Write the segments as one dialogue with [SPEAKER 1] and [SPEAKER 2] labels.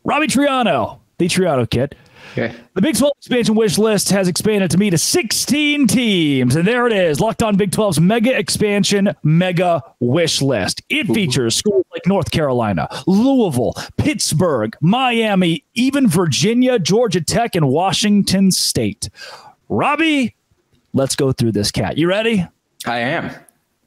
[SPEAKER 1] Robbie Triano, the Triano kid.
[SPEAKER 2] Okay.
[SPEAKER 1] The Big 12 expansion wish list has expanded to meet 16 teams. And there it is, Locked On Big 12's mega expansion, mega wish list. It features schools like North Carolina, Louisville, Pittsburgh, Miami, even Virginia, Georgia Tech, and Washington State. Robbie, let's go through this, cat. You ready?
[SPEAKER 2] I am.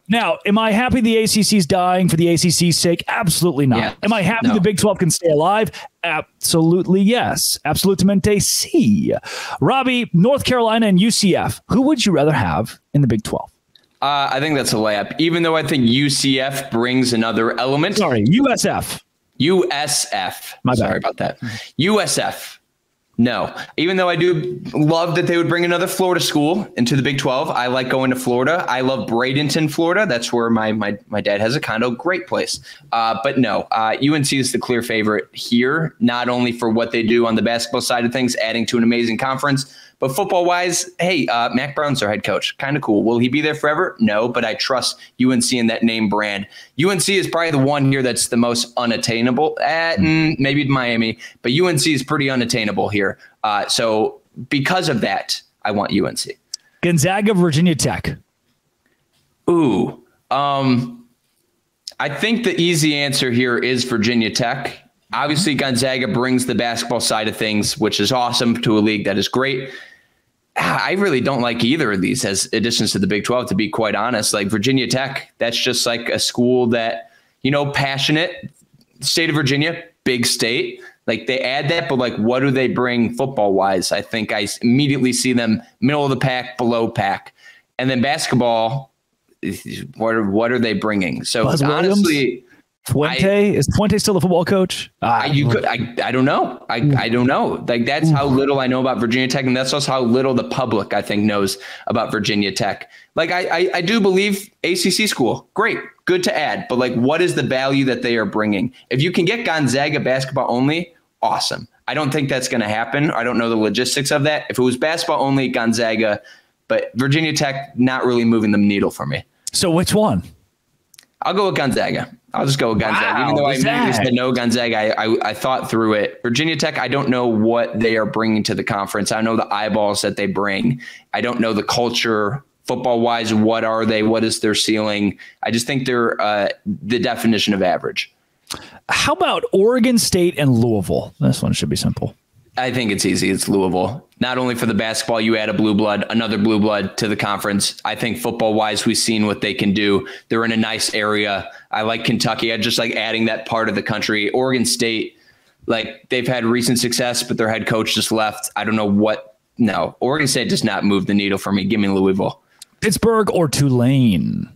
[SPEAKER 1] Now, am I happy the ACC's dying for the ACC's sake? Absolutely not.
[SPEAKER 2] Yes.
[SPEAKER 1] Am I happy
[SPEAKER 2] No.
[SPEAKER 1] the Big 12 can stay alive? Absolutely yes. Absolutamente sí. Robbie, North Carolina and UCF, who would you rather have in the Big 12?
[SPEAKER 2] I think that's a layup, even though I think UCF brings another element.
[SPEAKER 1] Sorry, USF.
[SPEAKER 2] USF.
[SPEAKER 1] My bad.
[SPEAKER 2] Sorry about that. USF. No, even though I do love that they would bring another Florida school into the Big 12. I like going to Florida. I love Bradenton, Florida. That's where my dad has a condo. Great place. But no, UNC is the clear favorite here, not only for what they do on the basketball side of things, adding to an amazing conference, but football wise, hey, Mac Brown's their head coach. Kind of cool. Will he be there forever? No, but I trust UNC in that name brand. UNC is probably the one here that's the most unattainable. Maybe Miami, but UNC is pretty unattainable here. So because of that, I want UNC.
[SPEAKER 1] Gonzaga, Virginia Tech.
[SPEAKER 2] Ooh. I think the easy answer here is Virginia Tech. Obviously, Gonzaga brings the basketball side of things, which is awesome, to a league that is great. I really don't like either of these as additions to the Big 12, to be quite honest. Like Virginia Tech, that's just like a school that, passionate. State of Virginia, big state. Like they add that, but like what do they bring football wise? I think I immediately see them middle of the pack, below pack. And then basketball, what are they bringing? So
[SPEAKER 1] Buzz
[SPEAKER 2] honestly,
[SPEAKER 1] Fuente, is Fuente still the football coach?
[SPEAKER 2] I don't know. I don't know. Like that's how little I know about Virginia Tech, and that's also how little the public I think knows about Virginia Tech. Like I do believe ACC school, great, good to add, but like what is the value that they are bringing? If you can get Gonzaga basketball only, awesome. I don't think that's going to happen. I don't know the logistics of that. If it was basketball only, Gonzaga, but Virginia Tech not really moving the needle for me.
[SPEAKER 1] So which one?
[SPEAKER 2] I'll go with Gonzaga. I'll just go with Gonzaga.
[SPEAKER 1] Wow,
[SPEAKER 2] even though I immediately said no Gonzaga, I thought through it. Virginia Tech, I don't know what they are bringing to the conference. I know the eyeballs that they bring. I don't know the culture football-wise. What are they? What is their ceiling? I just think they're the definition of average.
[SPEAKER 1] How about Oregon State and Louisville? This one should be simple.
[SPEAKER 2] I think it's easy. It's Louisville. Not only for the basketball, you add a blue blood, another blue blood to the conference. I think football-wise, we've seen what they can do. They're in a nice area. I like Kentucky. I just like adding that part of the country. Oregon State, like they've had recent success, but their head coach just left. I don't know what. No, Oregon State does not move the needle for me. Give me Louisville.
[SPEAKER 1] Pittsburgh or Tulane?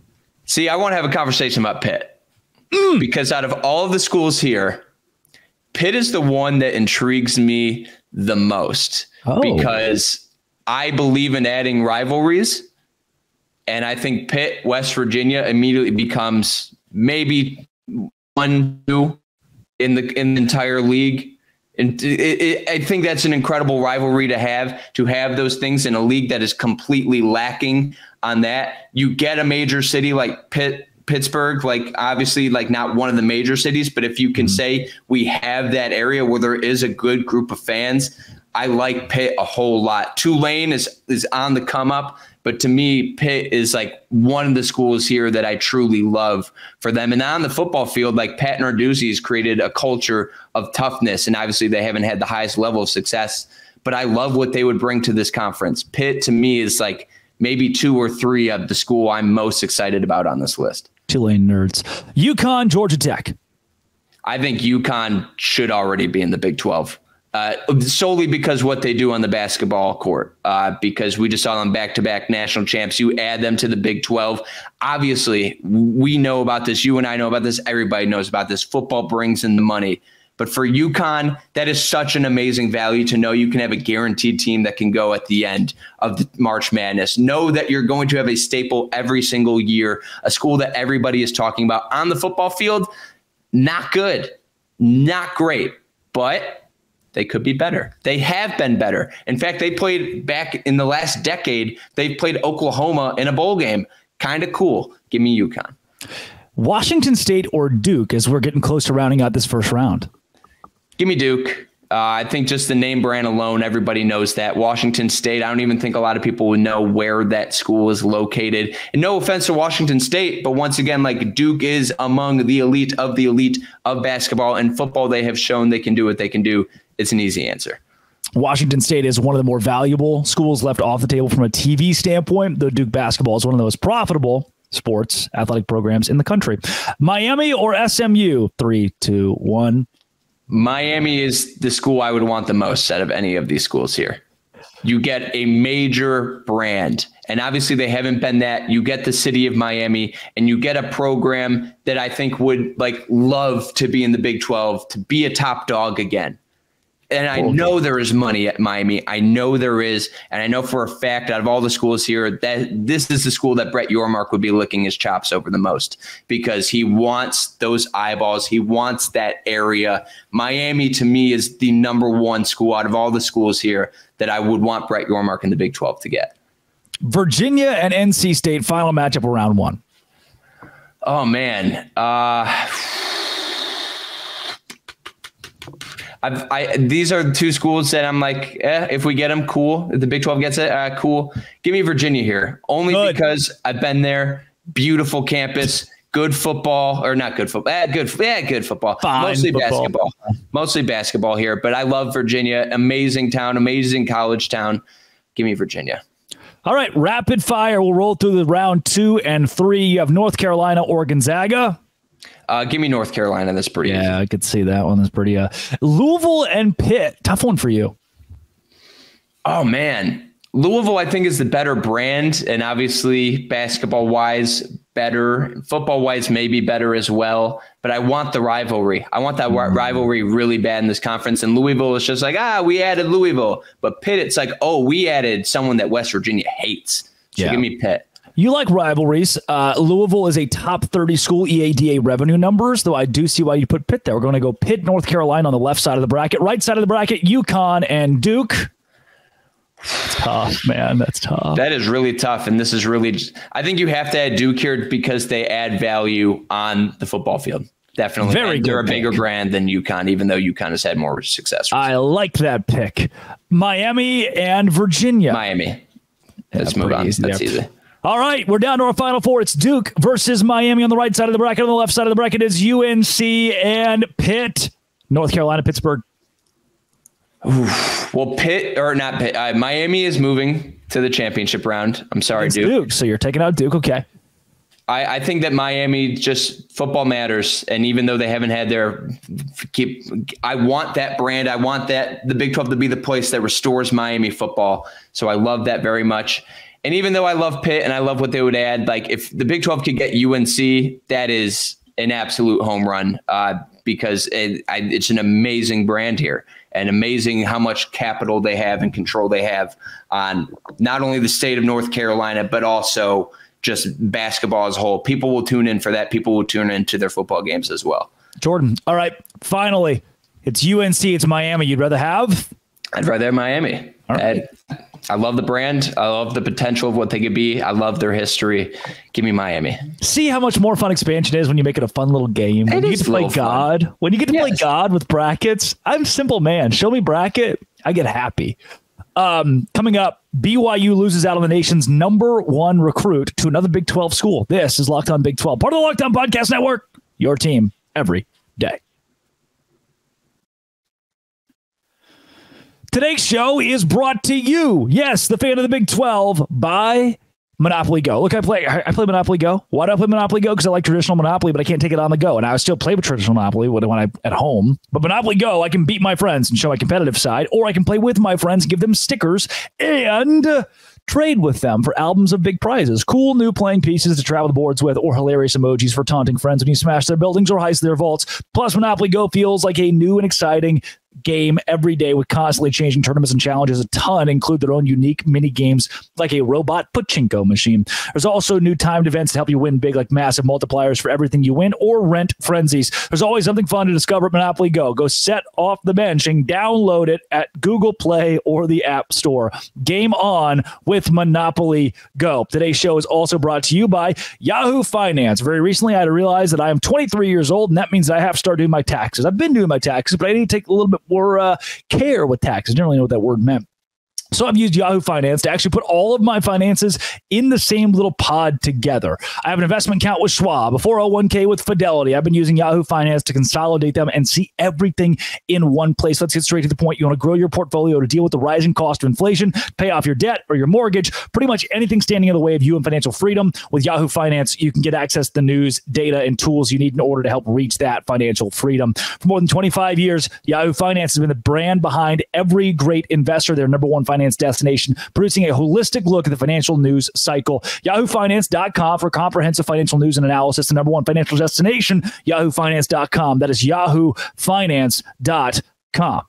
[SPEAKER 2] See, I want to have a conversation about Pitt because out of all of the schools here, Pitt is the one that intrigues me the most because I believe in adding rivalries. And I think Pitt, West Virginia immediately becomes maybe 1-2 in the entire league. And I think that's an incredible rivalry to have those things in a league that is completely lacking on that. You get a major city like Pittsburgh, like obviously like not one of the major cities, but if you can say we have that area where there is a good group of fans, I like Pitt a whole lot. Tulane is on the come up, but to me, Pitt is like one of the schools here that I truly love for them. And on the football field, like Pat Narduzzi has created a culture of toughness, and obviously they haven't had the highest level of success, but I love what they would bring to this conference. Pitt to me is like maybe 2 or 3 of the school I'm most excited about on this list.
[SPEAKER 1] Tulane nerds. UConn, Georgia Tech.
[SPEAKER 2] I think UConn should already be in the Big 12. Solely because what they do on the basketball court, because we just saw them back-to-back national champs. You add them to the Big 12. Obviously, we know about this. You and I know about this. Everybody knows about this. Football brings in the money. But for UConn, that is such an amazing value to know you can have a guaranteed team that can go at the end of the March Madness. Know that you're going to have a staple every single year, a school that everybody is talking about. On the football field, not good, not great, but they could be better. They have been better. In fact, they played back in the last decade. They played Oklahoma in a bowl game. Kind of cool. Give me UConn.
[SPEAKER 1] Washington State or Duke as we're getting close to rounding out this first round.
[SPEAKER 2] Give me Duke. I think just the name brand alone, everybody knows that. Washington State, I don't even think a lot of people would know where that school is located. And no offense to Washington State, but once again, like Duke is among the elite of basketball and football. They have shown they can do what they can do. It's an easy answer.
[SPEAKER 1] Washington State is one of the more valuable schools left off the table from a TV standpoint, though Duke basketball is one of the most profitable sports athletic programs in the country. Miami or SMU? 3, 2, 1.
[SPEAKER 2] Miami is the school I would want the most out of any of these schools here. You get a major brand, and obviously they haven't been that. You get the city of Miami, and you get a program that I think would love to be in the Big 12, to be a top dog again. And I know there is money at Miami. I know there is. And I know for a fact out of all the schools here that this is the school that Brett Yormark would be licking his chops over the most, because he wants those eyeballs. He wants that area. Miami, to me, is the number one school out of all the schools here that I would want Brett Yormark in the Big 12 to get.
[SPEAKER 1] Virginia and NC State, final matchup of round 1.
[SPEAKER 2] Oh, man. These are two schools that I'm like, if we get them, cool. If the Big 12 gets it, cool. Give me Virginia here, only because I've been there. Beautiful campus, good football, or not good football. Good football. Mostly basketball here. But I love Virginia. Amazing town, amazing college town. Give me Virginia.
[SPEAKER 1] All right, rapid fire. We'll roll through the round 2 and 3. You have North Carolina or Gonzaga.
[SPEAKER 2] Give me North Carolina. That's pretty easy.
[SPEAKER 1] I could see that one. That's pretty. Louisville and Pitt. Tough one for you.
[SPEAKER 2] Oh, man. Louisville, I think, is the better brand. And obviously, basketball-wise, better. Football-wise, maybe better as well. But I want the rivalry. I want that rivalry really bad in this conference. And Louisville is just like, we added Louisville. But Pitt, it's like, we added someone that West Virginia hates. So give me Pitt.
[SPEAKER 1] You like rivalries. Louisville is a top 30 school EADA revenue numbers, though I do see why you put Pitt there. We're going to go Pitt, North Carolina on the left side of the bracket. Right side of the bracket, UConn and Duke. That's tough, man. That's tough.
[SPEAKER 2] That is really tough. And this is really, I think you have to add Duke here because they add value on the football field. Definitely. They're a bigger brand than UConn, even though UConn has had more success.
[SPEAKER 1] I like that pick. Miami and Virginia.
[SPEAKER 2] Miami. Let's move on. That's easy.
[SPEAKER 1] All right, we're down to our final 4. It's Duke versus Miami on the right side of the bracket. On the left side of the bracket is UNC and Pitt. North Carolina, Pittsburgh.
[SPEAKER 2] Oof. Well, Miami is moving to the championship round. I'm sorry, Duke.
[SPEAKER 1] So you're taking out Duke. Okay.
[SPEAKER 2] I think that Miami, just football matters. And even though they haven't had I want that brand. I want the Big 12 to be the place that restores Miami football. So I love that very much. And even though I love Pitt and I love what they would add, if the Big 12 could get UNC, that is an absolute home run because it's an amazing brand here and amazing how much capital they have and control they have on not only the state of North Carolina, but also just basketball as a whole. People will tune in for that. People will tune into their football games as well.
[SPEAKER 1] Jordan. All right. Finally, it's UNC. It's Miami. You'd rather have?
[SPEAKER 2] I'd rather have Miami. All right. I love the brand. I love the potential of what they could be. I love their history. Give me Miami.
[SPEAKER 1] See how much more fun expansion is when you make it a fun little game. When you get to play God. Fun. When you get to play God with brackets. I'm a simple man. Show me bracket. I get happy. Coming up, BYU loses out on the nation's #1 recruit to another Big 12 school. This is Locked On Big 12, part of the Locked On Podcast Network. Your team every day. Today's show is brought to you, yes, the fan of the Big 12, by Monopoly Go. Look, I play Monopoly Go. Why do I play Monopoly Go? Because I like traditional Monopoly, but I can't take it on the go. And I still play with traditional Monopoly when I'm at home. But Monopoly Go, I can beat my friends and show my competitive side, or I can play with my friends and give them stickers and trade with them for albums of big prizes, cool new playing pieces to travel the boards with, or hilarious emojis for taunting friends when you smash their buildings or heist their vaults. Plus, Monopoly Go feels like a new and exciting game every day with constantly changing tournaments and challenges. A ton include their own unique mini games like a robot pachinko machine. There's also new timed events to help you win big, like massive multipliers for everything you win or rent frenzies. There's always something fun to discover at Monopoly Go. Go set off the bench and download it at Google Play or the App Store. Game on with Monopoly Go. Today's show is also brought to you by Yahoo Finance. Very recently, I had to realize that I am 23 years old, and that means that I have to start doing my taxes. I've been doing my taxes, but I need to take a little bit more care with taxes. I didn't really know what that word meant. So I've used Yahoo Finance to actually put all of my finances in the same little pod together. I have an investment account with Schwab, a 401k with Fidelity. I've been using Yahoo Finance to consolidate them and see everything in one place. Let's get straight to the point. You want to grow your portfolio to deal with the rising cost of inflation, pay off your debt or your mortgage, pretty much anything standing in the way of you and financial freedom. With Yahoo Finance, you can get access to the news, data, and tools you need in order to help reach that financial freedom. For more than 25 years, Yahoo Finance has been the brand behind every great investor, their number one finance destination, producing a holistic look at the financial news cycle. YahooFinance.com for comprehensive financial news and analysis. The number one financial destination, YahooFinance.com. That is YahooFinance.com.